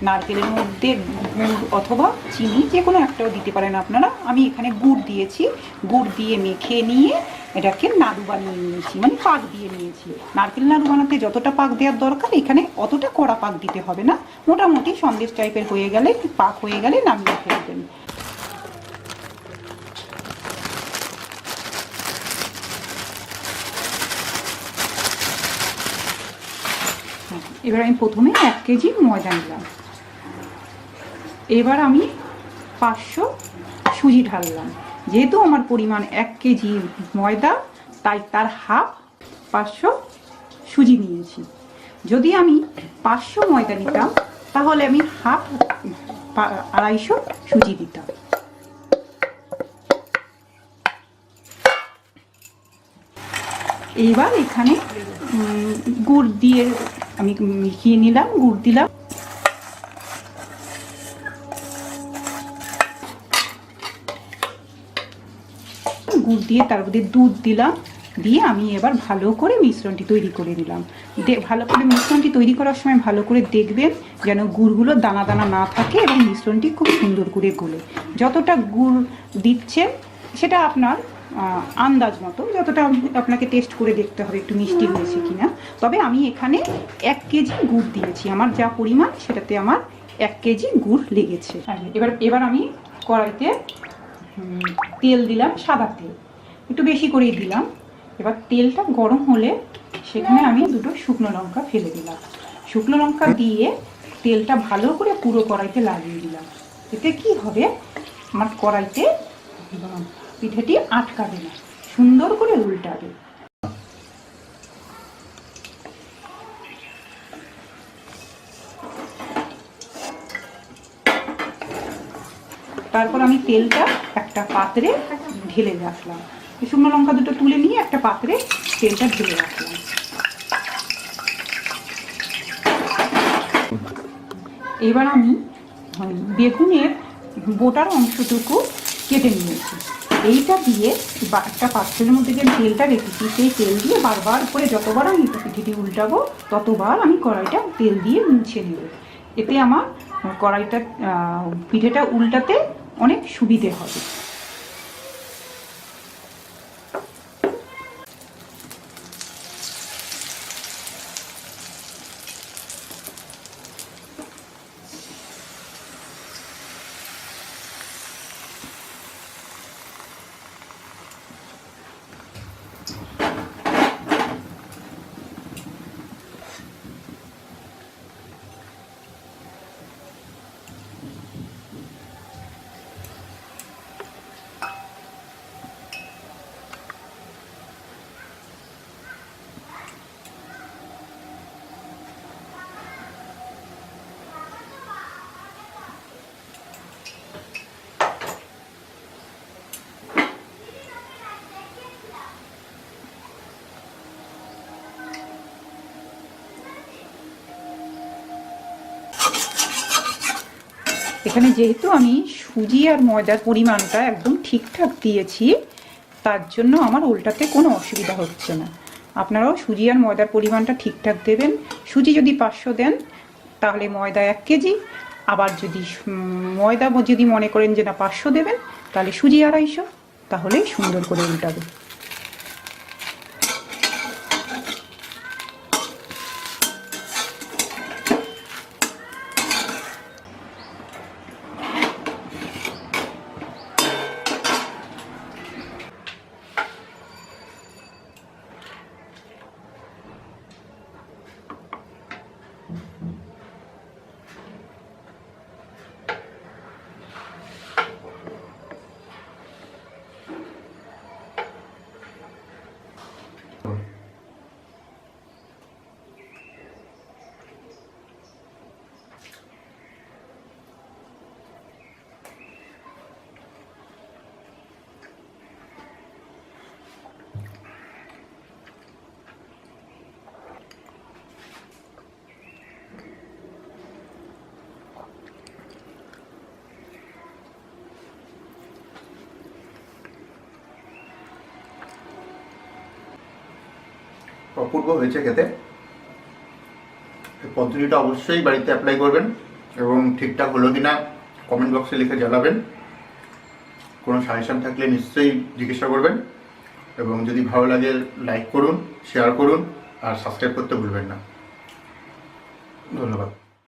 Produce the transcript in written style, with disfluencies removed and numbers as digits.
নারকেলের মধ্যে গুড় অথবা চিনি যে কোনো একটাও দিতে পারেন আপনারা। আমি এখানে গুড় দিয়েছি, গুড় দিয়ে মেখে নিয়ে এটাকে নাড়ু বানিয়ে নিয়েছি, মানে পাক দিয়ে নিয়েছি। নারকেল নাড়ু বানাতে যতটা পাক দেওয়ার দরকার এখানে অতটা কড়া পাক দিতে হবে না, মোটামুটি সন্দেশ টাইপের হয়ে গেলে, পাক হয়ে গেলে নামিয়ে ফেলবেন। এবার আমি প্রথমে 1 কেজি ময়দা নিলাম, এবার আমি 500 সুজি ঢাললাম। যেহেতু আমার পরিমাণ 1 কেজি ময়দা, তাই তার হাফ 500 সুজি নিয়েছি। যদি আমি 500 ময়দা নিতাম তাহলে আমি হাফ 250 সুজি দিতাম। এইবার এখানে গুড় দিয়ে আমি মিশিয়ে নিলাম, গুড় দিলাম। গুড় দিয়ে তার মধ্যে দুধ দিলাম, দিয়ে আমি এবার ভালো করে মিশ্রণটি তৈরি করে নিলাম। ভালো করে মিশ্রণটি তৈরি করার সময় ভালো করে দেখবেন যেন গুড়গুলো দানা দানা না থাকে এবং মিশ্রণটি খুব সুন্দর করে গলে। যতটা গুড় দিচ্ছেন সেটা আপনার আন্দাজ মতো, যতটা আপনাকে টেস্ট করে দেখতে হবে একটু মিষ্টি হয়েছে কিনা। তবে আমি এখানে 1 কেজি গুড় দিয়েছি, আমার যা পরিমাণ সেটাতে আমার 1 কেজি গুড় লেগেছে। এবার আমি কড়াইতে তেল দিলাম, সাদা তেল একটু বেশি করেই দিলাম। এবার তেলটা গরম হলে সেখানে আমি 2টো শুকনো লঙ্কা ফেলে দিলাম। শুকনো লঙ্কা দিয়ে তেলটা ভালো করে পুরো কড়াইতে লাগিয়ে দিলাম। এতে কি হবে, আমার কড়াইতে পিঠেটি আটকাবে না, সুন্দর করে উল্টাবে। তারপর আমি তেলটা একটা পাত্রে ঢেলে রাখলাম, শুকনো লঙ্কা 2টো তুলে নিয়ে একটা পাত্রে তেলটা ঢেলে রাখলাম। এবার আমি বেগুনের বোটার অংশটুকু কেটে নিয়েছি। এইটা দিয়ে একটা পাত্রের মধ্যে যে তেলটা রেখেছি সেই তেল দিয়ে বারবার করে যতবার আমি পিঠেটি উল্টাবো ততবার আমি কড়াইটা তেল দিয়ে মুছে নেব। এতে আমার কড়াইটা পিঠেটা উল্টাতে অনেক সুবিধে হবে। এখানে যেহেতু আমি সুজি আর ময়দার পরিমাণটা একদম ঠিকঠাক দিয়েছি, তার জন্য আমার উল্টাতে কোনো অসুবিধা হচ্ছে না। আপনারাও সুজি আর ময়দার পরিমাণটা ঠিকঠাক দেবেন। সুজি যদি 500 দেন তাহলে ময়দা 1 কেজি, আবার যদি ময়দা যদি মনে করেন যে না 500 দেবেন তাহলে সুজি 250, তাহলেই সুন্দর করে উল্টাবে। অপূর্ব হয়েছে খেতে। এই পদ্ধতিটা অবশ্যই বাড়িতে অ্যাপ্লাই করবেন, এবং ঠিকঠাক হলো কিনা কমেন্ট বক্সে লিখে জানাবেন। কোনো সাজেশন থাকলে নিশ্চয়ই জিজ্ঞাসা করবেন, এবং যদি ভালো লাগে লাইক করুন, শেয়ার করুন, আর সাবস্ক্রাইব করতে ভুলবেন না। ধন্যবাদ।